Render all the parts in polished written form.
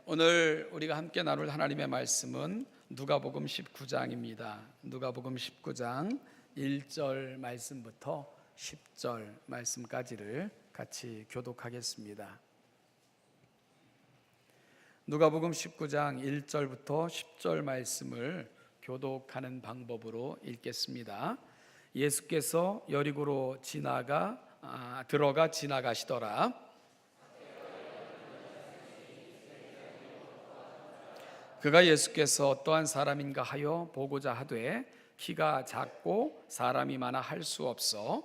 오늘 우리가 함께 나눌 하나님의 말씀은 누가복음 19장입니다. 누가복음 19장 1절 말씀부터 10절 말씀까지를 같이 교독하겠습니다. 누가복음 19장 1절부터 10절 말씀을 교독하는 방법으로 읽겠습니다. 예수께서 여리고로 들어가 지나가시더라. 그가 예수께서 어떠한 사람인가 하여 보고자 하되 키가 작고 사람이 많아 할 수 없어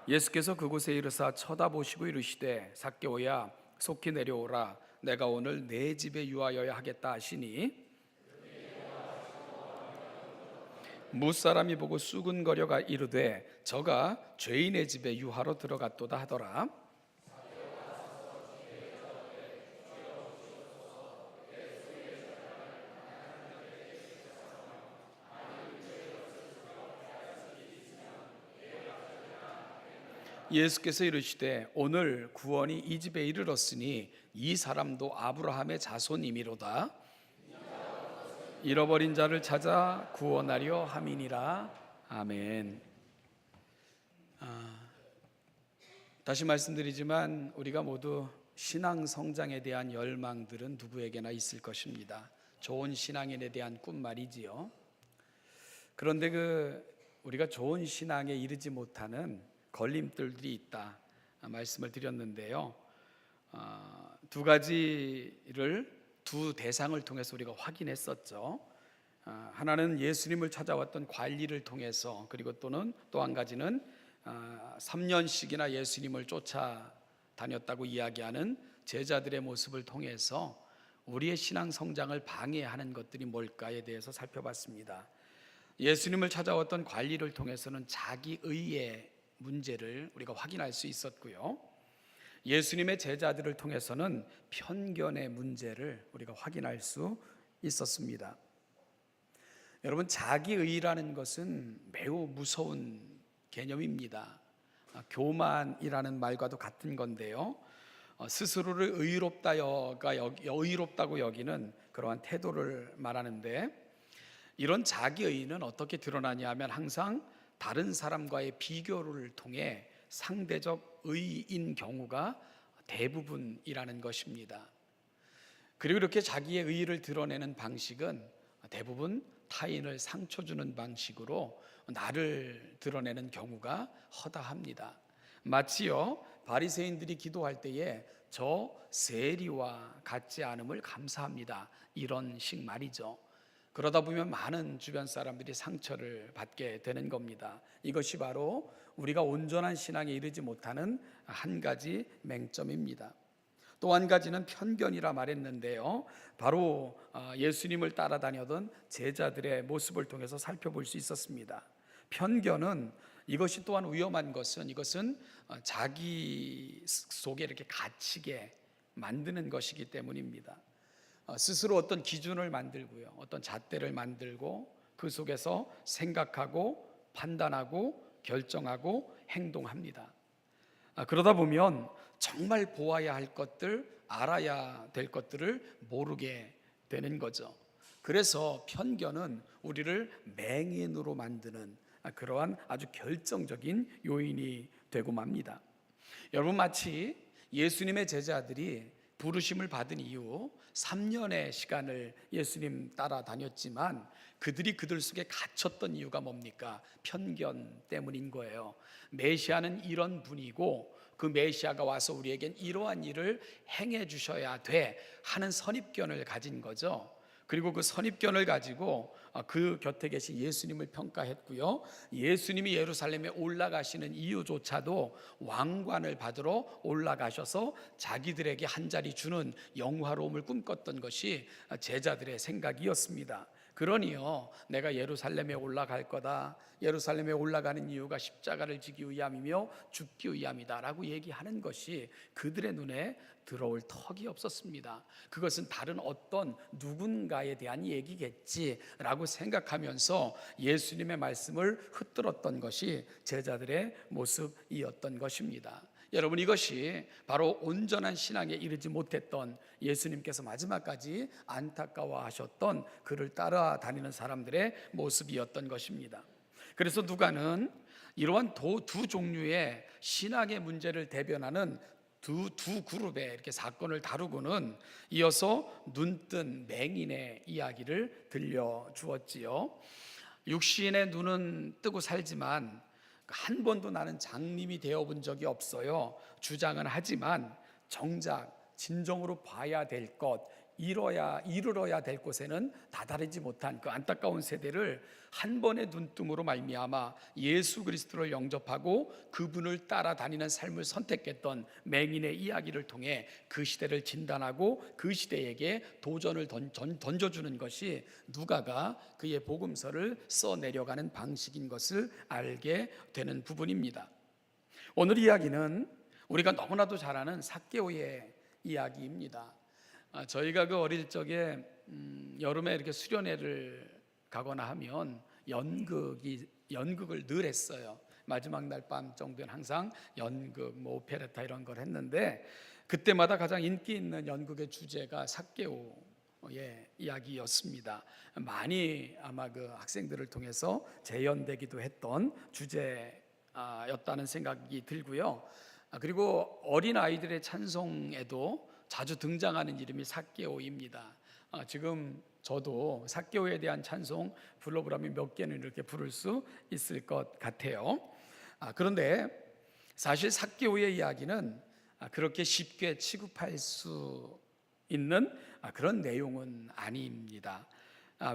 예수께서 그곳에 이르사 쳐다보시고 이르시되 삭개오야 속히 내려오라 내가 오늘 내 집에 유하여야 하겠다 하시니 무사람이 보고 수군거려가 이르되 저가 죄인의 집에 유하로 들어갔도다 하더라. 예수께서 이르시되 오늘 구원이 이 집에 이르렀으니 이 사람도 아브라함의 자손이미로다. 잃어버린 자를 찾아 구원하려 함이니라. 아멘. 다시 말씀드리지만 우리가 모두 신앙 성장에 대한 열망들은 누구에게나 있을 것입니다. 좋은 신앙인에 대한 꿈 말이지요. 그런데 우리가 좋은 신앙에 이르지 못하는 걸림돌들이 있다 말씀을 드렸는데요. 두 대상을 통해서 우리가 확인했었죠. 하나는 예수님을 찾아왔던 관리를 통해서, 그리고 또 한 가지는 3년씩이나 예수님을 쫓아다녔다고 이야기하는 제자들의 모습을 통해서 우리의 신앙 성장을 방해하는 것들이 뭘까에 대해서 살펴봤습니다. 예수님을 찾아왔던 관리를 통해서는 자기의의 문제를 우리가 확인할 수 있었고요. 예수님의 제자들을 통해서는 편견의 문제를 우리가 확인할 수 있었습니다. 여러분, 자기의라는 것은 매우 무서운 개념입니다. 교만이라는 말과도 같은 건데요. 스스로를 의롭다고 여기는 그러한 태도를 말하는데, 이런 자기의는 어떻게 드러나냐 하면 항상 다른 사람과의 비교를 통해 상대적 의인 경우가 대부분이라는 것입니다. 그리고 이렇게 자기의 의의를 드러내는 방식은 대부분 타인을 상처 주는 방식으로 나를 드러내는 경우가 허다합니다. 마치요 바리새인들이 기도할 때에 저 세리와 같지 않음을 감사합니다, 이런 식 말이죠. 그러다 보면 많은 주변 사람들이 상처를 받게 되는 겁니다. 이것이 바로 우리가 온전한 신앙에 이르지 못하는 한 가지 맹점입니다. 또 한 가지는 편견이라 말했는데요, 바로 예수님을 따라다니던 제자들의 모습을 통해서 살펴볼 수 있었습니다. 편견은, 이것이 또한 위험한 것은, 이것은 자기 속에 이렇게 갇히게 만드는 것이기 때문입니다. 스스로 어떤 기준을 만들고요, 어떤 잣대를 만들고 그 속에서 생각하고 판단하고 결정하고 행동합니다. 그러다 보면 정말 보아야 할 것들, 알아야 될 것들을 모르게 되는 거죠. 그래서 편견은 우리를 맹인으로 만드는 그러한 아주 결정적인 요인이 되고 맙니다. 여러분, 마치 예수님의 제자들이 부르심을 받은 이후 3년의 시간을 예수님 따라다녔지만 그들 속에 갇혔던 이유가 뭡니까? 편견 때문인 거예요. 메시아는 이런 분이고 그 메시아가 와서 우리에겐 이러한 일을 행해 주셔야 돼 하는 선입견을 가진 거죠. 그리고 그 선입견을 가지고 그 곁에 계신 예수님을 평가했고요. 예수님이 예루살렘에 올라가시는 이유조차도 왕관을 받으러 올라가셔서 자기들에게 한 자리 주는 영화로움을 꿈꿨던 것이 제자들의 생각이었습니다. 그러니요 내가 예루살렘에 올라갈 거다. 예루살렘에 올라가는 이유가 십자가를 지기 위함이며 죽기 위함이다 라고 얘기하는 것이 그들의 눈에 들어올 턱이 없었습니다. 그것은 다른 어떤 누군가에 대한 얘기겠지라고 생각하면서 예수님의 말씀을 흩뜨렸던 것이 제자들의 모습이었던 것입니다. 여러분, 이것이 바로 온전한 신앙에 이르지 못했던 예수님께서 마지막까지 안타까워하셨던 그를 따라다니는 사람들의 모습이었던 것입니다. 그래서 누가는 이러한 두 종류의 신앙의 문제를 대변하는 두 그룹의 이렇게 사건을 다루고는 이어서 눈뜬 맹인의 이야기를 들려주었지요. 육신의 눈은 뜨고 살지만 한 번도 나는 장님이 되어본 적이 없어요. 주장은 하지만 정작 진정으로 봐야 될 것, 이르러야 될 곳에는 다다르지 못한 그 안타까운 세대를 한 번의 눈뜸으로 말미암아 예수 그리스도를 영접하고 그분을 따라다니는 삶을 선택했던 맹인의 이야기를 통해 그 시대를 진단하고 그 시대에게 도전을 던져주는 것이 누가가 그의 복음서를 써내려가는 방식인 것을 알게 되는 부분입니다. 오늘 이야기는 우리가 너무나도 잘 아는 삭개오의 이야기입니다. 저희가 그 어릴 적에 여름에 이렇게 수련회를 가거나 하면 연극을 늘 했어요. 마지막 날 밤 정도는 항상 연극, 오페레타 이런 걸 했는데 그때마다 가장 인기 있는 연극의 주제가 삭개오의 이야기였습니다. 많이 아마 그 학생들을 통해서 재연되기도 했던 주제였다는 생각이 들고요. 그리고 어린 아이들의 찬송에도 자주 등장하는 이름이 삭개오입니다. 지금 저도 삭개오에 대한 찬송 불러보라면 몇 개는 이렇게 부를 수 있을 것 같아요. 그런데 사실 삭개오의 이야기는 그렇게 쉽게 취급할 수 있는 그런 내용은 아닙니다.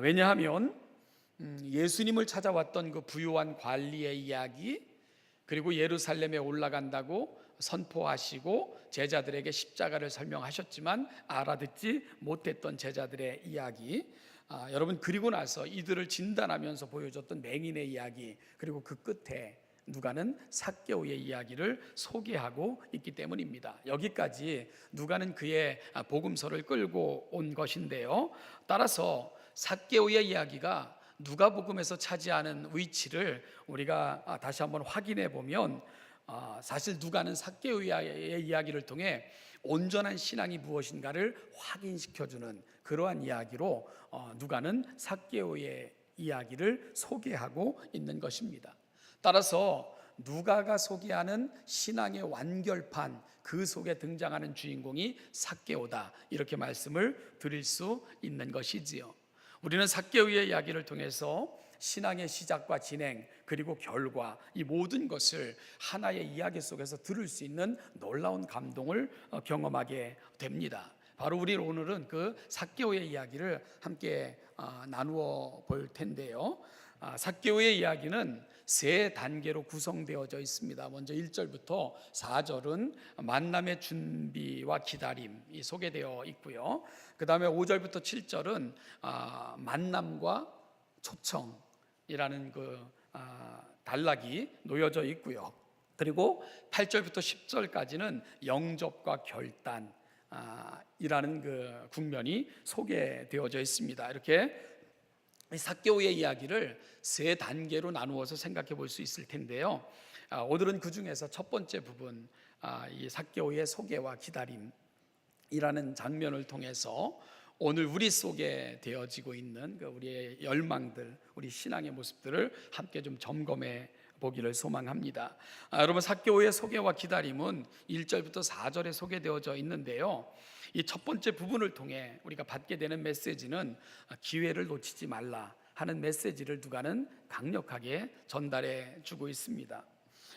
왜냐하면 예수님을 찾아왔던 그 부유한 관리의 이야기, 그리고 예루살렘에 올라간다고 선포하시고 제자들에게 십자가를 설명하셨지만 알아듣지 못했던 제자들의 이야기, 여러분, 그리고 나서 이들을 진단하면서 보여줬던 맹인의 이야기, 그리고 그 끝에 누가는 삭개오의 이야기를 소개하고 있기 때문입니다. 여기까지 누가는 그의 복음서를 끌고 온 것인데요. 따라서 삭개오의 이야기가 누가복음에서 차지하는 위치를 우리가 다시 한번 확인해 보면 사실 누가는 삭개오의 이야기를 통해 온전한 신앙이 무엇인가를 확인시켜주는 그러한 이야기로 누가는 삭개오의 이야기를 소개하고 있는 것입니다. 따라서 누가가 소개하는 신앙의 완결판, 그 속에 등장하는 주인공이 삭개오다, 이렇게 말씀을 드릴 수 있는 것이지요. 우리는 삭개오의 이야기를 통해서 신앙의 시작과 진행, 그리고 결과, 이 모든 것을 하나의 이야기 속에서 들을 수 있는 놀라운 감동을 경험하게 됩니다. 바로 우리 오늘은 그 삭개오의 이야기를 함께 나누어 볼 텐데요. 삭개오의 이야기는 세 단계로 구성되어져 있습니다. 먼저 1절부터 4절은 만남의 준비와 기다림이 소개되어 있고요. 그 다음에 5절부터 7절은 만남과 초청이라는 그 단락이 놓여져 있고요. 그리고 8절부터 10절까지는 영접과 결단 이라는 그 국면이 소개되어져 있습니다. 이렇게 삭개오의 이야기를 세 단계로 나누어서 생각해 볼 수 있을 텐데요. 오늘은 그 중에서 첫 번째 부분, 이 삭개오의 소개와 기다림이라는 장면을 통해서 오늘 우리 속에 되어지고 있는 그 우리의 열망들, 우리 신앙의 모습들을 함께 좀 점검해 보기를 소망합니다. 여러분, 삭개오의 소개와 기다림은 1절부터 4절에 소개되어져 있는데요. 이 첫 번째 부분을 통해 우리가 받게 되는 메시지는 기회를 놓치지 말라 하는 메시지를 누가는 강력하게 전달해 주고 있습니다.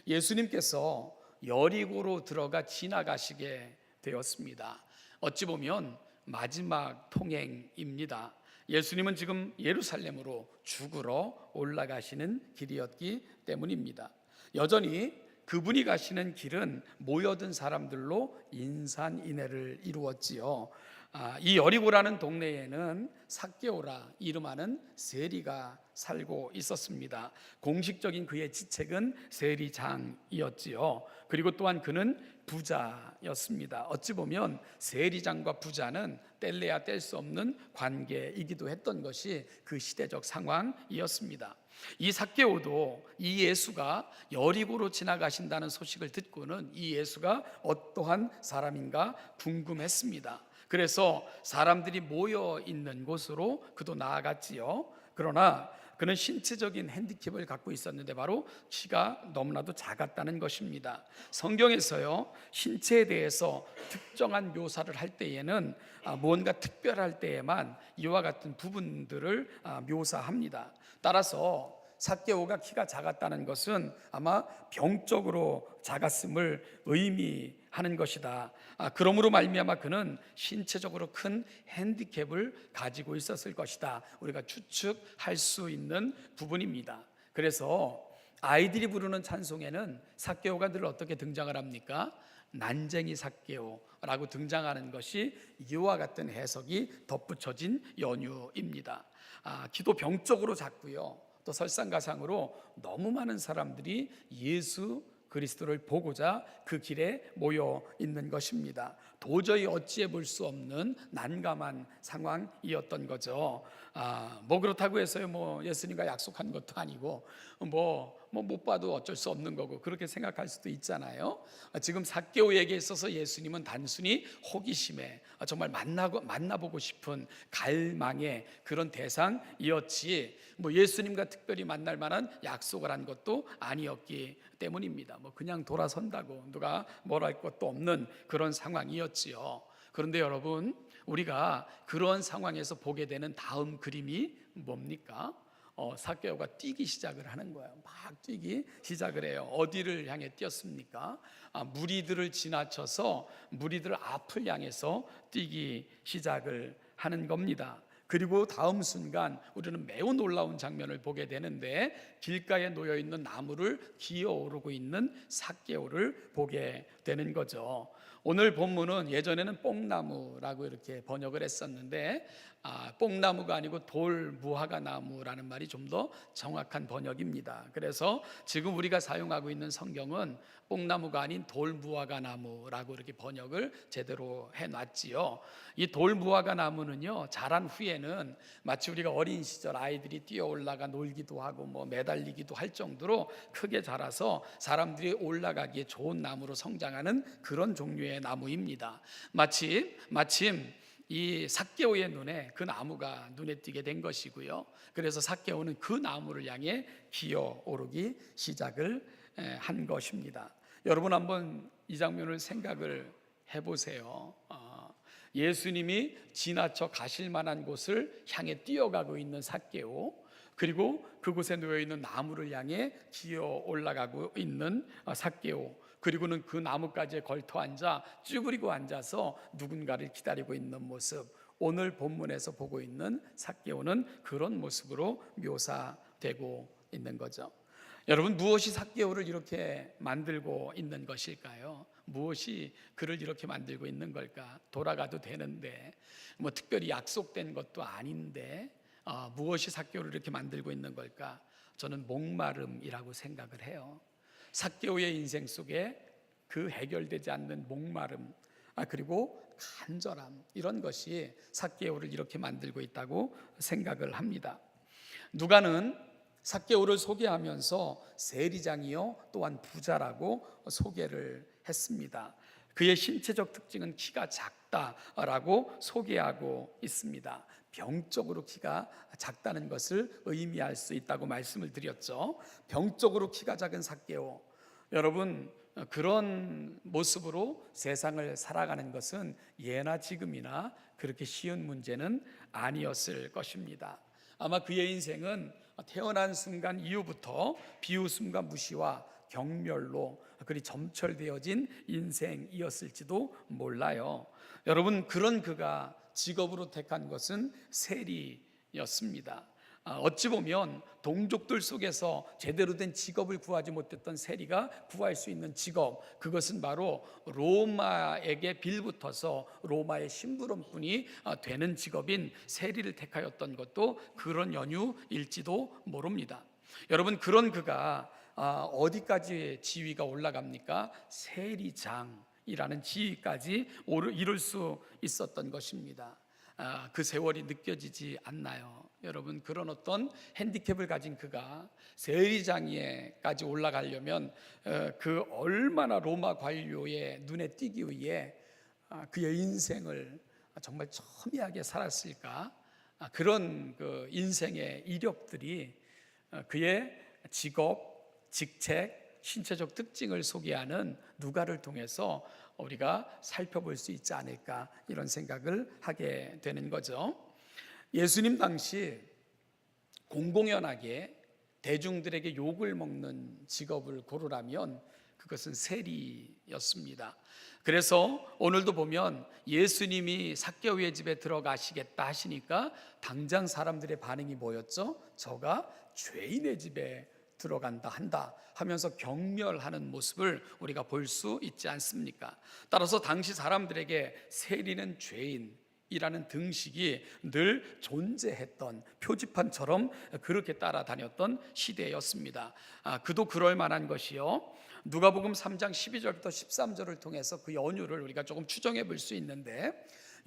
예수님께서 여리고로 들어가 지나가시게 되었습니다. 어찌 보면 마지막 통행입니다. 예수님은 지금 예루살렘으로 죽으러 올라가시는 길이었기 때문입니다. 여전히 그분이 가시는 길은 모여든 사람들로 인산인해를 이루었지요. 이 여리고라는 동네에는 삭개오라 이름하는 세리가 살고 있었습니다. 공식적인 그의 직책은 세리장이었지요. 그리고 또한 그는 부자였습니다. 어찌 보면 세리장과 부자는 뗄래야 뗄 수 없는 관계이기도 했던 것이 그 시대적 상황이었습니다. 이 삭개오도 이 예수가 여리고로 지나가신다는 소식을 듣고는 이 예수가 어떠한 사람인가 궁금했습니다. 그래서 사람들이 모여 있는 곳으로 그도 나아갔지요. 그러나 그는 신체적인 핸디캡을 갖고 있었는데 바로 키가 너무나도 작았다는 것입니다. 성경에서요, 신체에 대해서 특정한 묘사를 할 때에는 뭔가 특별할 때에만 이와 같은 부분들을 묘사합니다. 따라서 삭개오가 키가 작았다는 것은 아마 병적으로 작았음을 의미하는 것이다. 그러므로 말미암아 그는 신체적으로 큰 핸디캡을 가지고 있었을 것이다. 우리가 추측할 수 있는 부분입니다. 그래서 아이들이 부르는 찬송에는 삭개오가 늘 어떻게 등장을 합니까? 난쟁이 삭개오라고 등장하는 것이 이와 같은 해석이 덧붙여진 연유입니다. 키도 병적으로 작고요, 또 설상가상으로 너무 많은 사람들이 예수 그리스도를 보고자 그 길에 모여 있는 것입니다. 도저히 어찌해 볼 수 없는 난감한 상황이었던 거죠. 뭐 그렇다고 해서요, 예수님과 약속한 것도 아니고 못 봐도 어쩔 수 없는 거고 그렇게 생각할 수도 있잖아요. 지금 삭개오에게 있어서 예수님은 단순히 호기심에 정말 만나보고 싶은 갈망의 그런 대상이었지, 예수님과 특별히 만날 만한 약속을 한 것도 아니었기 때문입니다. 그냥 돌아선다고 누가 뭐라 할 것도 없는 그런 상황이었지요. 그런데 여러분, 우리가 그런 상황에서 보게 되는 다음 그림이 뭡니까? 삭개오가 뛰기 시작을 하는 거예요. 막 뛰기 시작을 해요. 어디를 향해 뛰었습니까? 무리들을 지나쳐서 무리들 앞을 향해서 뛰기 시작을 하는 겁니다. 그리고 다음 순간 우리는 매우 놀라운 장면을 보게 되는데, 길가에 놓여 있는 나무를 기어오르고 있는 삭개오를 보게 되는 거죠. 오늘 본문은 예전에는 뽕나무라고 이렇게 번역을 했었는데, 뽕나무가 아니고 돌무화과 나무라는 말이 좀 더 정확한 번역입니다. 그래서 지금 우리가 사용하고 있는 성경은 뽕나무가 아닌 돌무화과 나무라고 이렇게 번역을 제대로 해놨지요. 이 돌무화과 나무는요, 자란 후에는 마치 우리가 어린 시절 아이들이 뛰어 올라가 놀기도 하고 매달리기도 할 정도로 크게 자라서 사람들이 올라가기에 좋은 나무로 성장하는 그런 종류의 나무입니다. 마침 이 삭개오의 눈에 그 나무가 눈에 띄게 된 것이고요. 그래서 삭개오는 그 나무를 향해 기어오르기 시작을 한 것입니다. 여러분, 한번 이 장면을 생각을 해보세요. 예수님이 지나쳐 가실 만한 곳을 향해 뛰어가고 있는 삭개오, 그리고 그곳에 놓여 있는 나무를 향해 기어 올라가고 있는 삭개오, 그리고는 그 나무까지에 걸터 앉아 쭈그리고 앉아서 누군가를 기다리고 있는 모습, 오늘 본문에서 보고 있는 삭개오는 그런 모습으로 묘사되고 있는 거죠. 여러분, 무엇이 삭개오를 이렇게 만들고 있는 것일까요? 무엇이 그를 이렇게 만들고 있는 걸까? 돌아가도 되는데, 특별히 약속된 것도 아닌데 무엇이 삭개오를 이렇게 만들고 있는 걸까? 저는 목마름이라고 생각을 해요. 삭개오의 인생 속에 그 해결되지 않는 목마름, 그리고 간절함, 이런 것이 삭개오를 이렇게 만들고 있다고 생각을 합니다. 누가는 삭개오를 소개하면서 세리장이요 또한 부자라고 소개를 했습니다. 그의 신체적 특징은 키가 작다라고 소개하고 있습니다. 병적으로 키가 작다는 것을 의미할 수 있다고 말씀을 드렸죠. 병적으로 키가 작은 삭개오, 여러분, 그런 모습으로 세상을 살아가는 것은 예나 지금이나 그렇게 쉬운 문제는 아니었을 것입니다. 아마 그의 인생은 태어난 순간 이후부터 비웃음과 무시와 경멸로 그리 점철되어진 인생이었을지도 몰라요. 여러분, 그런 그가 직업으로 택한 것은 세리였습니다. 어찌 보면 동족들 속에서 제대로 된 직업을 구하지 못했던 세리가 구할 수 있는 직업, 그것은 바로 로마에게 빌붙어서 로마의 심부름꾼이 되는 직업인 세리를 택하였던 것도 그런 연유일지도 모릅니다. 여러분, 그런 그가 어디까지 지위가 올라갑니까? 세리장이라는 지위까지 이룰 수 있었던 것입니다. 그 세월이 느껴지지 않나요? 여러분, 그런 어떤 핸디캡을 가진 그가 세리장에까지 올라가려면 그 얼마나 로마 관료의 눈에 띄기 위해 그의 인생을 정말 첨예하게 살았을까? 그런 그 인생의 이력들이 그의 직업, 직책, 신체적 특징을 소개하는 누가를 통해서 우리가 살펴볼 수 있지 않을까, 이런 생각을 하게 되는 거죠. 예수님 당시 공공연하게 대중들에게 욕을 먹는 직업을 고르라면 그것은 세리였습니다. 그래서 오늘도 보면 예수님이 삭개오의 집에 들어가시겠다 하시니까 당장 사람들의 반응이 뭐였죠? 저가 죄인의 집에 들어간다 한다 하면서 경멸하는 모습을 우리가 볼 수 있지 않습니까? 따라서 당시 사람들에게 세리는 죄인이라는 등식이 늘 존재했던 표지판처럼 그렇게 따라다녔던 시대였습니다. 그도 그럴 만한 것이요, 누가복음 3장 12절부터 13절을 통해서 그 연유를 우리가 조금 추정해 볼 수 있는데,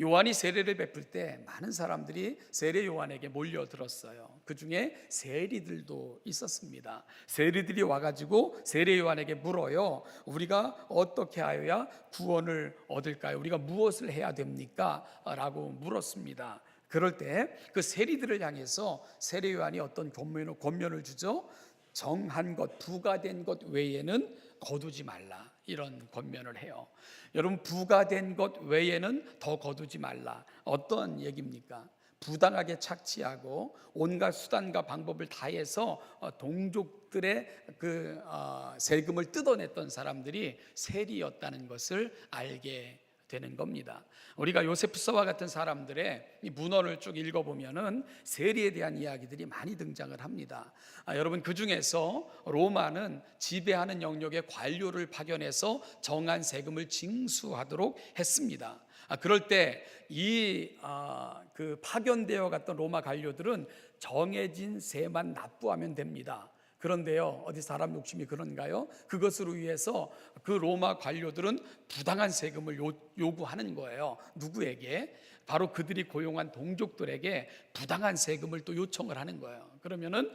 요한이 세례를 베풀 때 많은 사람들이 세례 요한에게 몰려들었어요. 그 중에 세리들도 있었습니다. 세리들이 와가지고 세례 요한에게 물어요. 우리가 어떻게 하여야 구원을 얻을까요? 우리가 무엇을 해야 됩니까? 라고 물었습니다. 그럴 때 그 세리들을 향해서 세례 요한이 어떤 권면을 주죠? 정한 것, 부가된 것 외에는 거두지 말라, 이런 권면을 해요. 여러분, 부가된 것 외에는 더 거두지 말라. 어떤 얘기입니까? 부당하게 착취하고 온갖 수단과 방법을 다해서 동족들의 그 세금을 뜯어냈던 사람들이 세리였다는 것을 알게 되는 겁니다. 우리가 요세푸스와 같은 사람들의 이 문헌을 쭉 읽어보면은 세리에 대한 이야기들이 많이 등장을 합니다. 여러분, 그 중에서 로마는 지배하는 영역의 관료를 파견해서 정한 세금을 징수하도록 했습니다. 그럴 때 이 그 파견되어 갔던 로마 관료들은 정해진 세만 납부하면 됩니다. 그런데요, 어디 사람 욕심이 그런가요? 그것으로 위해서 그 로마 관료들은 부당한 세금을 요구하는 거예요. 누구에게? 바로 그들이 고용한 동족들에게 부당한 세금을 또 요청을 하는 거예요. 그러면은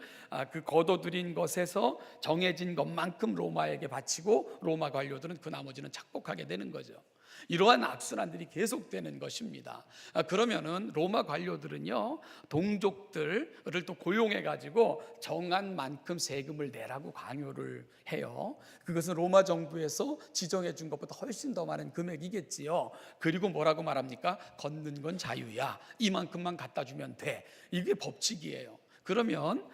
그 거둬들인 것에서 정해진 것만큼 로마에게 바치고 로마 관료들은 그 나머지는 착복하게 되는 거죠. 이러한 악순환들이 계속되는 것입니다. 그러면은 로마 관료들은요, 동족들을 또 고용해 가지고 정한 만큼 세금을 내라고 강요를 해요. 그것은 로마 정부에서 지정해 준 것보다 훨씬 더 많은 금액이겠지요. 그리고 뭐라고 말합니까? 걷는 건 자유야, 이만큼만 갖다 주면 돼. 이게 법칙이에요. 그러면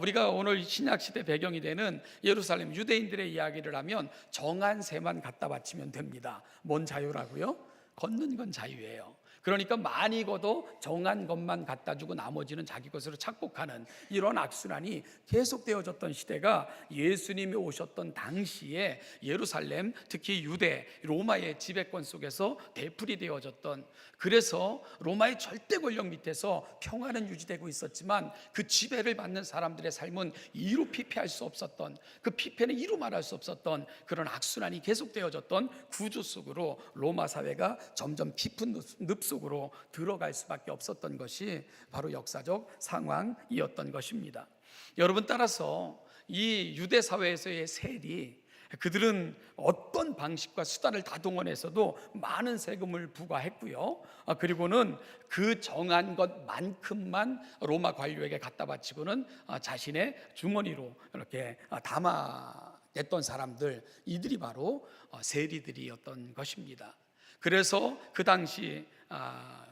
우리가 오늘 신약시대 배경이 되는 예루살렘 유대인들의 이야기를 하면 정한 세만 갖다 바치면 됩니다. 뭔 자유라고요? 걷는 건 자유예요. 그러니까 많이 걷어 정한 것만 갖다 주고 나머지는 자기 것으로 착복하는 이런 악순환이 계속되어졌던 시대가 예수님이 오셨던 당시에 예루살렘, 특히 유대, 로마의 지배권 속에서 되풀이되어졌던, 그래서 로마의 절대 권력 밑에서 평화는 유지되고 있었지만 그 지배를 받는 사람들의 삶은 이루 피폐할 수 없었던, 그 피폐는 이루 말할 수 없었던 그런 악순환이 계속되어졌던 구조 속으로 로마 사회가 점점 깊은 늪 속으로 들어갈 수밖에 없었던 것이 바로 역사적 상황이었던 것입니다. 여러분, 따라서 이 유대 사회에서의 세리, 그들은 어떤 방식과 수단을 다 동원해서도 많은 세금을 부과했고요. 그리고는 그 정한 것만큼만 로마 관료에게 갖다 바치고는 자신의 주머니로 이렇게 담아냈던 사람들, 이들이 바로 세리들이었던 것입니다. 그래서 그 당시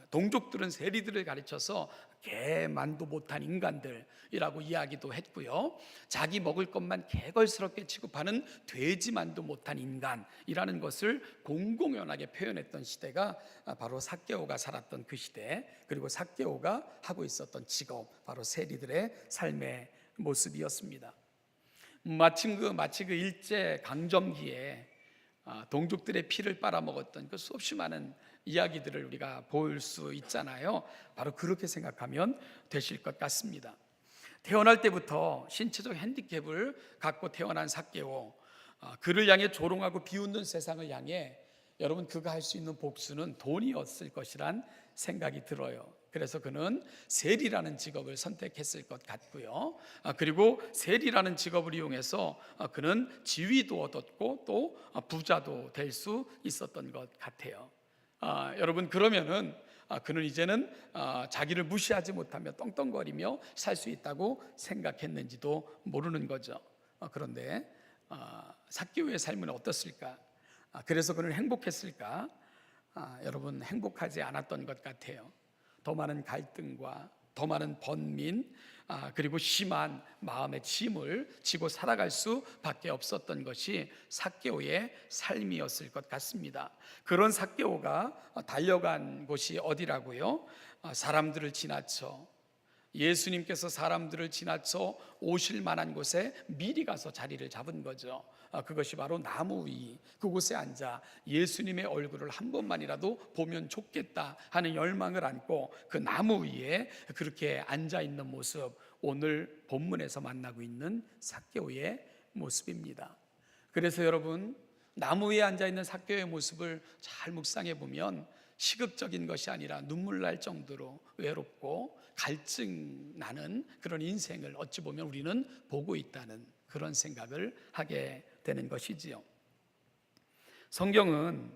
동족들은 세리들을 가르쳐서 개만도 못한 인간들이라고 이야기도 했고요. 자기 먹을 것만 개걸스럽게 취급하는 돼지만도 못한 인간이라는 것을 공공연하게 표현했던 시대가 바로 삭개오가 살았던 그 시대, 그리고 삭개오가 하고 있었던 직업, 바로 세리들의 삶의 모습이었습니다. 마치 그 일제 강점기에 동족들의 피를 빨아먹었던 그 수없이 많은 이야기들을 우리가 볼 수 있잖아요. 바로 그렇게 생각하면 되실 것 같습니다. 태어날 때부터 신체적 핸디캡을 갖고 태어난 삭개오, 그를 향해 조롱하고 비웃는 세상을 향해 여러분 그가 할 수 있는 복수는 돈이었을 것이란 생각이 들어요. 그래서 그는 세리라는 직업을 선택했을 것 같고요. 그리고 세리라는 직업을 이용해서 그는 지위도 얻었고 또 부자도 될 수 있었던 것 같아요. 여러분 그러면은 그는 이제는 자기를 무시하지 못하며 떵떵거리며 살 수 있다고 생각했는지도 모르는 거죠. 그런데 삭개오의 삶은 어떻을까? 그래서 그는 행복했을까? 여러분 행복하지 않았던 것 같아요. 더 많은 갈등과 더 많은 번민, 그리고 심한 마음의 짐을 지고 살아갈 수밖에 없었던 것이 삭개오의 삶이었을 것 같습니다. 그런 삭개오가 달려간 곳이 어디라고요? 사람들을 지나쳐, 예수님께서 사람들을 지나쳐 오실 만한 곳에 미리 가서 자리를 잡은 거죠. 그것이 바로 나무 위, 그곳에 앉아 예수님의 얼굴을 한 번만이라도 보면 좋겠다 하는 열망을 안고 그 나무 위에 그렇게 앉아 있는 모습, 오늘 본문에서 만나고 있는 삭개오의 모습입니다. 그래서 여러분 나무 위에 앉아 있는 삭개오의 모습을 잘 묵상해 보면 시극적인 것이 아니라 눈물 날 정도로 외롭고 갈증 나는 그런 인생을 어찌 보면 우리는 보고 있다는 그런 생각을 하게 되는 것이지요. 성경은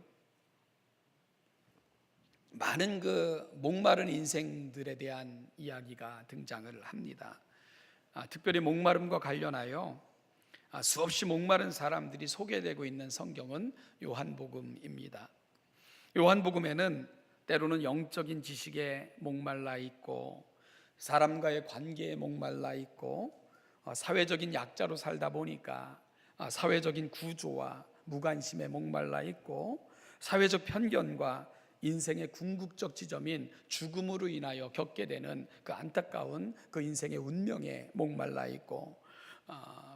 많은 그 목마른 인생들에 대한 이야기가 등장을 합니다. 특별히 목마름과 관련하여 수없이 목마른 사람들이 소개되고 있는 성경은 요한복음입니다. 요한복음에는 때로는 영적인 지식에 목말라 있고 사람과의 관계에 목말라 있고 사회적인 약자로 살다 보니까 사회적인 구조와 무관심에 목말라 있고 사회적 편견과 인생의 궁극적 지점인 죽음으로 인하여 겪게 되는 그 안타까운 그 인생의 운명에 목말라 있고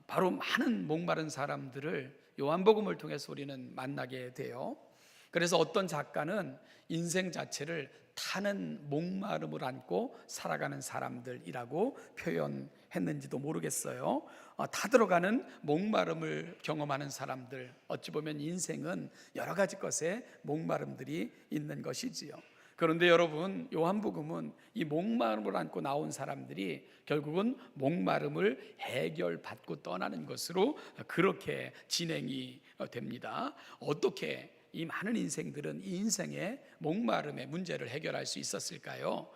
바로 많은 목마른 사람들을 요한복음을 통해서 우리는 만나게 돼요. 그래서 어떤 작가는 인생 자체를 타는 목마름을 안고 살아가는 사람들이라고 표현했는지도 모르겠어요. 다 들어가는 목마름을 경험하는 사람들, 어찌 보면 인생은 여러 가지 것에 목마름들이 있는 것이지요. 그런데 여러분 요한복음은 이 목마름을 안고 나온 사람들이 결국은 목마름을 해결받고 떠나는 것으로 그렇게 진행이 됩니다. 어떻게 이 많은 인생들은 이 인생의 목마름의 문제를 해결할 수 있었을까요?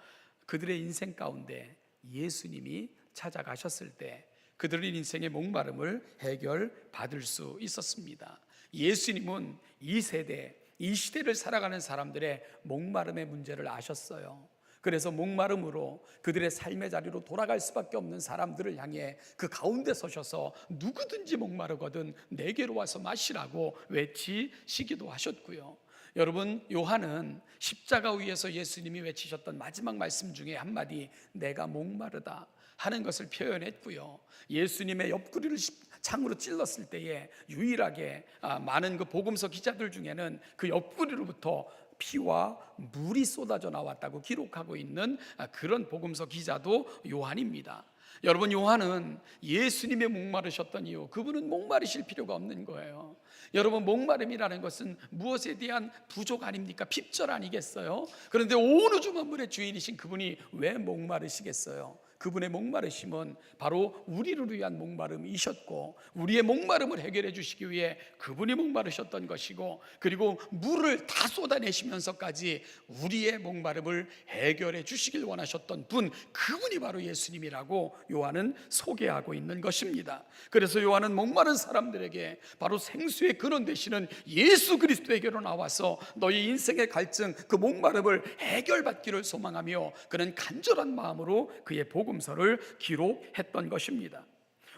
그들의 인생 가운데 예수님이 찾아가셨을 때 그들의 인생의 목마름을 해결받을 수 있었습니다. 예수님은 이 세대, 이 시대를 살아가는 사람들의 목마름의 문제를 아셨어요. 그래서 목마름으로 그들의 삶의 자리로 돌아갈 수밖에 없는 사람들을 향해 그 가운데 서셔서 누구든지 목마르거든 내게로 와서 마시라고 외치시기도 하셨고요. 여러분 요한은 십자가 위에서 예수님이 외치셨던 마지막 말씀 중에 한마디 내가 목마르다 하는 것을 표현했고요. 예수님의 옆구리를 창으로 찔렀을 때에 유일하게 많은 그 복음서 기자들 중에는 그 옆구리로부터 피와 물이 쏟아져 나왔다고 기록하고 있는 그런 복음서 기자도 요한입니다. 여러분 요한은 예수님의 목마르셨던 이유, 그분은 목마르실 필요가 없는 거예요. 여러분 목마름이라는 것은 무엇에 대한 부족 아닙니까? 핍절 아니겠어요? 그런데 온 우주 만물의 주인이신 그분이 왜 목마르시겠어요? 그분의 목마르심은 바로 우리를 위한 목마름이셨고, 우리의 목마름을 해결해 주시기 위해 그분이 목마르셨던 것이고, 그리고 물을 다 쏟아내시면서까지 우리의 목마름을 해결해 주시길 원하셨던 분, 그분이 바로 예수님이라고 요한은 소개하고 있는 것입니다. 그래서 요한은 목마른 사람들에게 바로 생수의 근원 되시는 예수 그리스도에게로 나와서 너희 인생의 갈증, 그 목마름을 해결받기를 소망하며 그는 간절한 마음으로 그의 복음서를 기록했던 것입니다.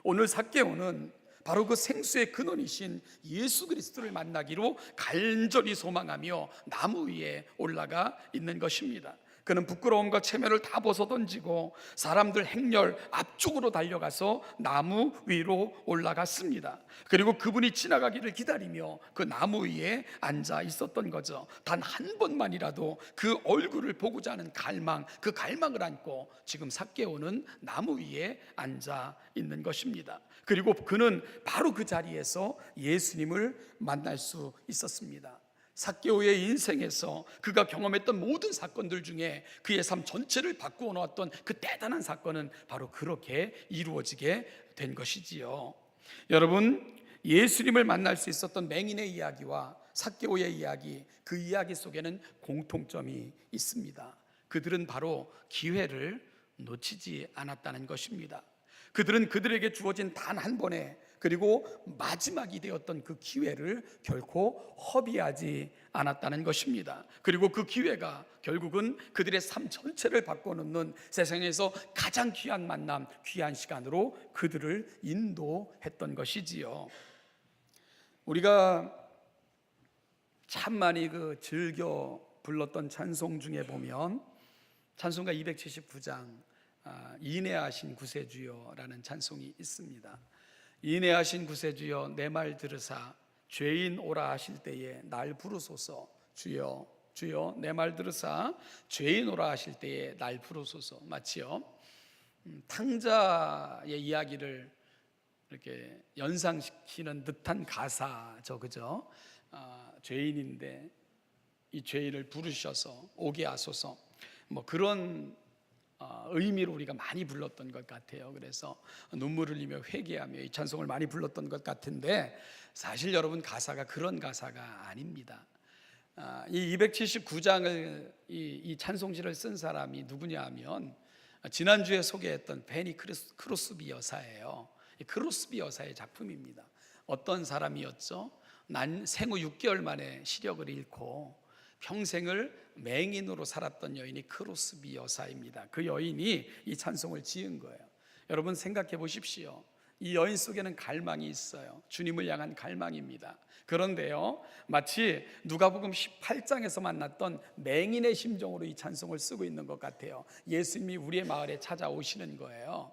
오늘 삭개오는 바로 그 생수의 근원이신 예수 그리스도를 만나기로 간절히 소망하며 나무 위에 올라가 있는 것입니다. 그는 부끄러움과 체면을 다 벗어던지고 사람들 행렬 앞쪽으로 달려가서 나무 위로 올라갔습니다. 그리고 그분이 지나가기를 기다리며 그 나무 위에 앉아 있었던 거죠. 단 한 번만이라도 그 얼굴을 보고자 하는 갈망, 그 갈망을 안고 지금 삭개오는 나무 위에 앉아 있는 것입니다. 그리고 그는 바로 그 자리에서 예수님을 만날 수 있었습니다. 삭개오의 인생에서 그가 경험했던 모든 사건들 중에 그의 삶 전체를 바꾸어 놓았던 그 대단한 사건은 바로 그렇게 이루어지게 된 것이지요. 여러분, 예수님을 만날 수 있었던 맹인의 이야기와 삭개오의 이야기, 그 이야기 속에는 공통점이 있습니다. 그들은 바로 기회를 놓치지 않았다는 것입니다. 그들은 그들에게 주어진 단 한 번의, 그리고 마지막이 되었던 그 기회를 결코 허비하지 않았다는 것입니다. 그리고 그 기회가 결국은 그들의 삶 전체를 바꿔놓는 세상에서 가장 귀한 만남, 귀한 시간으로 그들을 인도했던 것이지요. 우리가 참 많이 즐겨 불렀던 찬송 중에 보면 찬송가 279장 인애하신 구세주여라는 찬송이 있습니다. 인애하신 구세주여 내 말 들으사 죄인 오라 하실 때에 날 부르소서. 주여 주여 내 말 들으사 죄인 오라 하실 때에 날 부르소서. 마치요 탕자의 이야기를 이렇게 연상시키는 듯한 가사죠, 그죠? 죄인인데 이 죄인을 부르셔서 오게 하소서, 뭐 그런 의미로 우리가 많이 불렀던 것 같아요. 그래서 눈물을 흘리며 회개하며 이 찬송을 많이 불렀던 것 같은데, 사실 여러분 가사가 그런 가사가 아닙니다. 이 279장을 이 찬송시를 쓴 사람이 누구냐 하면 지난주에 소개했던 베니 크로스비 여사예요. 크로스비 여사의 작품입니다. 어떤 사람이었죠? 난 생후 6개월 만에 시력을 잃고 평생을 맹인으로 살았던 여인이 크로스비 여사입니다. 그 여인이 이 찬송을 지은 거예요. 여러분 생각해 보십시오. 이 여인 속에는 갈망이 있어요. 주님을 향한 갈망입니다. 그런데요, 마치 누가복음 18장에서 만났던 맹인의 심정으로 이 찬송을 쓰고 있는 것 같아요. 예수님이 우리의 마을에 찾아오시는 거예요.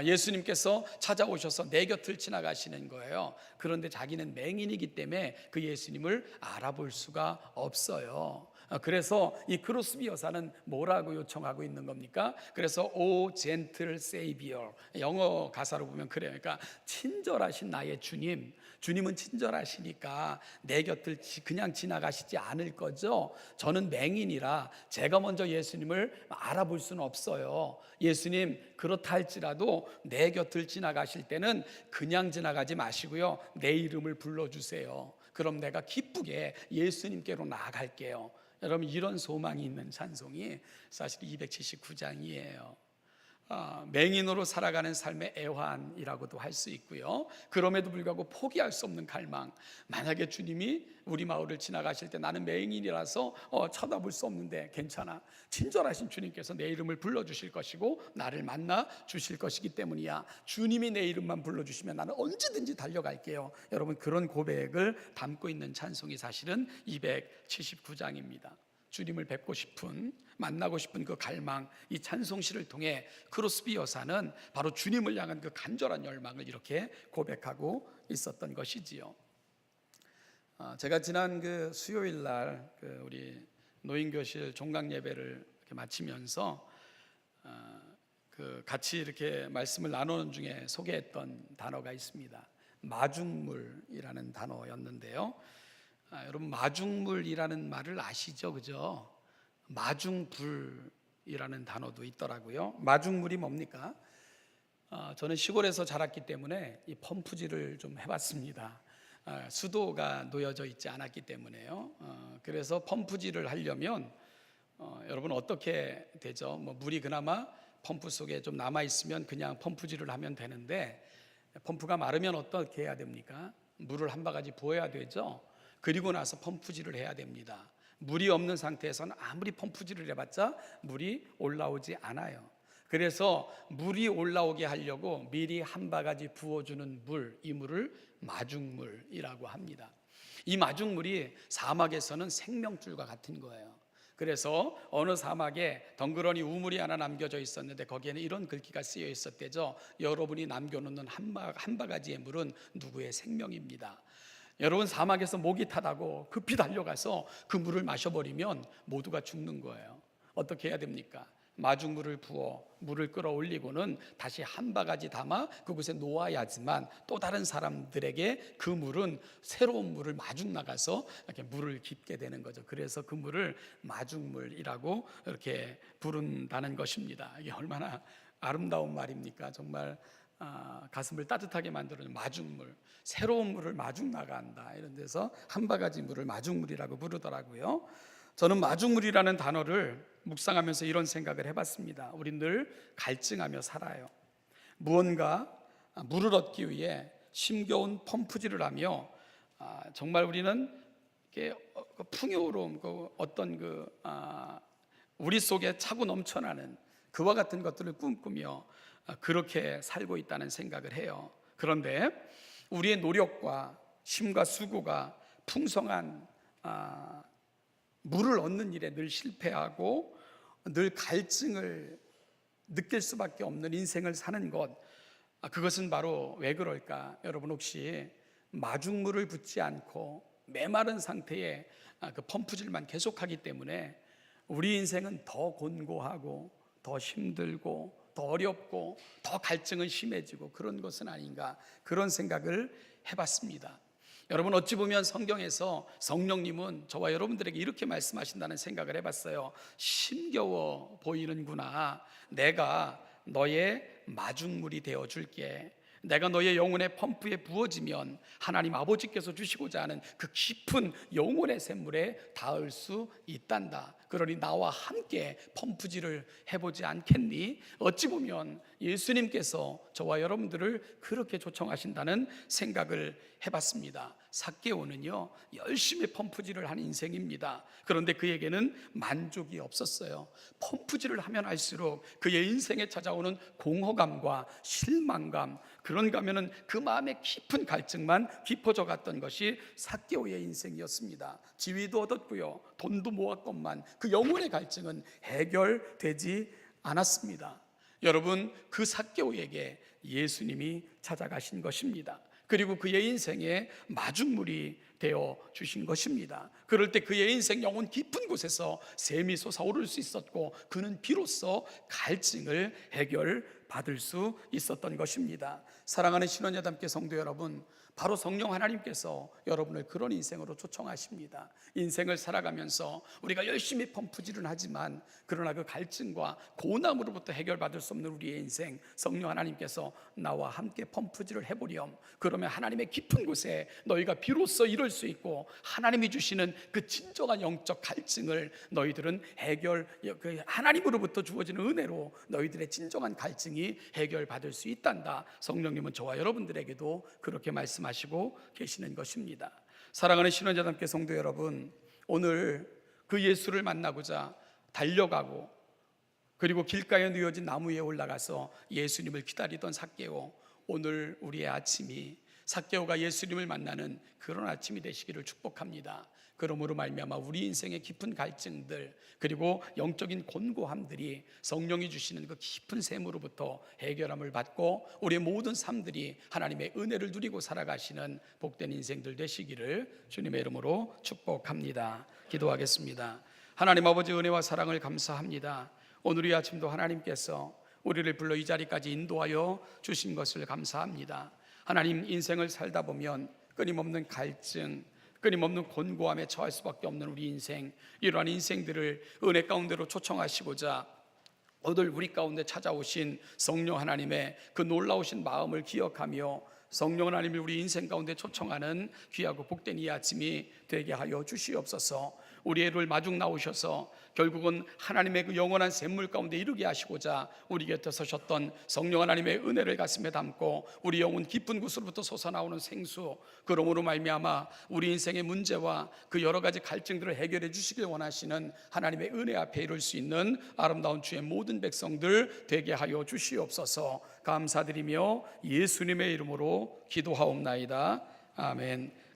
예수님께서 찾아오셔서 내 곁을 지나가시는 거예요. 그런데 자기는 맹인이기 때문에 그 예수님을 알아볼 수가 없어요. 그래서 이 크로스비 여사는 뭐라고 요청하고 있는 겁니까? 그래서 O gentle Savior, 영어 가사로 보면 그래요. 그러니까 친절하신 나의 주님, 주님은 친절하시니까 내 곁을 그냥 지나가시지 않을 거죠. 저는 맹인이라 제가 먼저 예수님을 알아볼 수는 없어요. 예수님, 그렇다 할지라도 내 곁을 지나가실 때는 그냥 지나가지 마시고요, 내 이름을 불러주세요. 그럼 내가 기쁘게 예수님께로 나아갈게요. 여러분, 이런 소망이 있는 찬송이 사실 279장이에요. 맹인으로 살아가는 삶의 애환이라고도 할 수 있고요, 그럼에도 불구하고 포기할 수 없는 갈망. 만약에 주님이 우리 마을을 지나가실 때 나는 맹인이라서 쳐다볼 수 없는데 괜찮아, 친절하신 주님께서 내 이름을 불러주실 것이고 나를 만나 주실 것이기 때문이야. 주님이 내 이름만 불러주시면 나는 언제든지 달려갈게요. 여러분, 그런 고백을 담고 있는 찬송이 사실은 279장입니다. 주님을 뵙고 싶은, 만나고 싶은 그 갈망, 이 찬송시를 통해 크로스비 여사는 바로 주님을 향한 그 간절한 열망을 이렇게 고백하고 있었던 것이지요. 제가 지난 그 수요일 날 우리 노인교실 종강 예배를 이렇게 마치면서 같이 이렇게 말씀을 나누는 중에 소개했던 단어가 있습니다. 마중물이라는 단어였는데요. 여러분, 마중물이라는 말을 아시죠? 그죠? 마중불, 마중물이라는 단어도 있더라고요. 마중물이 뭡니까? 저는 시골에서 자랐기 때문에 이 펌프질을 좀 해봤습니다. 수도가 놓여져 있지 않았기 때문에요. 그래서 펌프질을 하려면 여러분 어떻게 되죠? 뭐 물이 그나마 펌프 속에 좀 남아 있으면 그냥 펌프질을 하면 되는데, 펌프가 마르면 어떻게 해야 됩니까? 물을 한 바가지 부어야 되죠. 그리고 나서 펌프질을 해야 됩니다. 물이 없는 상태에서는 아무리 펌프질을 해봤자 물이 올라오지 않아요. 그래서 물이 올라오게 하려고 미리 한 바가지 부어주는 물, 이 물을 마중물이라고 합니다. 이 마중물이 사막에서는 생명줄과 같은 거예요. 그래서 어느 사막에 덩그러니 우물이 하나 남겨져 있었는데 거기에는 이런 글귀가 쓰여 있었대죠. 여러분이 남겨놓는 한 바가지의 물은 누구의 생명입니다. 여러분, 사막에서 목이 타다고 급히 달려가서 그 물을 마셔버리면 모두가 죽는 거예요. 어떻게 해야 됩니까? 마중물을 부어 물을 끌어올리고는 다시 한 바가지 담아 그곳에 놓아야지만 또 다른 사람들에게 그 물은 새로운 물을 마중 나가서 이렇게 물을 깊게 되는 거죠. 그래서 그 물을 마중물이라고 이렇게 부른다는 것입니다. 이게 얼마나 아름다운 말입니까? 정말 가슴을 따뜻하게 만드는 마중물, 새로운 물을 마중 나간다, 이런 데서 한 바가지 물을 마중물이라고 부르더라고요. 저는 마중물이라는 단어를 묵상하면서 이런 생각을 해봤습니다. 우린 늘 갈증하며 살아요. 무언가 물을 얻기 위해 힘겨운 펌프질을 하며 정말 우리는 풍요로움, 어떤 우리 속에 차고 넘쳐나는 그와 같은 것들을 꿈꾸며 그렇게 살고 있다는 생각을 해요. 그런데 우리의 노력과 힘과 수고가 풍성한 물을 얻는 일에 늘 실패하고 늘 갈증을 느낄 수밖에 없는 인생을 사는 것, 그것은 바로 왜 그럴까? 여러분, 혹시 마중물을 붓지 않고 메마른 상태의 그 펌프질만 계속하기 때문에 우리 인생은 더 곤고하고 더 힘들고 더 어렵고 더 갈증은 심해지고 그런 것은 아닌가, 그런 생각을 해봤습니다. 여러분, 어찌 보면 성경에서 성령님은 저와 여러분들에게 이렇게 말씀하신다는 생각을 해봤어요. 힘겨워 보이는구나. 내가 너의 마중물이 되어줄게. 내가 너의 영혼의 펌프에 부어지면 하나님 아버지께서 주시고자 하는 그 깊은 영혼의 샘물에 닿을 수 있단다. 그러니 나와 함께 펌프질을 해보지 않겠니? 어찌 보면 예수님께서 저와 여러분들을 그렇게 초청하신다는 생각을 해봤습니다. 삭개오는요, 열심히 펌프질을 한 인생입니다. 그런데 그에게는 만족이 없었어요. 펌프질을 하면 할수록 그의 인생에 찾아오는 공허감과 실망감, 그런가 하면은 그 마음의 깊은 갈증만 깊어져 갔던 것이 삭개오의 인생이었습니다. 지위도 얻었고요, 돈도 모았건만 그 영혼의 갈증은 해결되지 않았습니다. 여러분, 그 삭개오에게 예수님이 찾아가신 것입니다. 그리고 그의 인생에 마중물이 되어 주신 것입니다. 그럴 때 그의 인생 영혼 깊은 곳에서 샘이 솟아오를 수 있었고 그는 비로소 갈증을 해결받을 수 있었던 것입니다. 사랑하는 신원여담교 성도 여러분, 바로 성령 하나님께서 여러분을 그런 인생으로 초청하십니다. 인생을 살아가면서 우리가 열심히 펌프질은 하지만 그러나 그 갈증과 고난으로부터 해결받을 수 없는 우리의 인생, 성령 하나님께서 나와 함께 펌프질을 해보렴. 그러면 하나님의 깊은 곳에 너희가 비로소 이룰 수 있고 하나님이 주시는 그 진정한 영적 갈증을 너희들은 하나님으로부터 주어지는 은혜로 너희들의 진정한 갈증이 해결받을 수 있단다. 성령님은 저와 여러분들에게도 그렇게 말씀하시고 계시는 것입니다. 사랑하는 신원자담께 성도 여러분, 오늘 그 예수를 만나고자 달려가고 그리고 길가에 누워진 나무 위에 올라가서 예수님을 기다리던 삭개오, 오늘 우리의 아침이 삭개오가 예수님을 만나는 그런 아침이 되시기를 축복합니다. 그러므로 말미암아 우리 인생의 깊은 갈증들 그리고 영적인 곤고함들이 성령이 주시는 그 깊은 샘으로부터 해결함을 받고 우리의 모든 삶들이 하나님의 은혜를 누리고 살아가시는 복된 인생들 되시기를 주님의 이름으로 축복합니다. 기도하겠습니다. 하나님 아버지, 은혜와 사랑을 감사합니다. 오늘 이 아침도 하나님께서 우리를 불러 이 자리까지 인도하여 주신 것을 감사합니다. 하나님, 인생을 살다 보면 끊임없는 갈증, 끊임없는 곤고함에 처할 수밖에 없는 우리 인생, 이러한 인생들을 은혜 가운데로 초청하시고자 오늘 우리 가운데 찾아오신 성령 하나님의 그 놀라우신 마음을 기억하며 성령 하나님이 우리 인생 가운데 초청하는 귀하고 복된 이 아침이 되게 하여 주시옵소서. 우리를 마중 나오셔서 결국은 하나님의 그 영원한 샘물 가운데 이르게 하시고자 우리 곁에 서셨던 성령 하나님의 은혜를 가슴에 담고 우리 영혼 깊은 곳으로부터 솟아나오는 생수, 그러므로 말미암아 우리 인생의 문제와 그 여러 가지 갈증들을 해결해 주시길 원하시는 하나님의 은혜 앞에 이룰 수 있는 아름다운 주의 모든 백성들 되게 하여 주시옵소서. 감사드리며 예수님의 이름으로 기도하옵나이다. 아멘.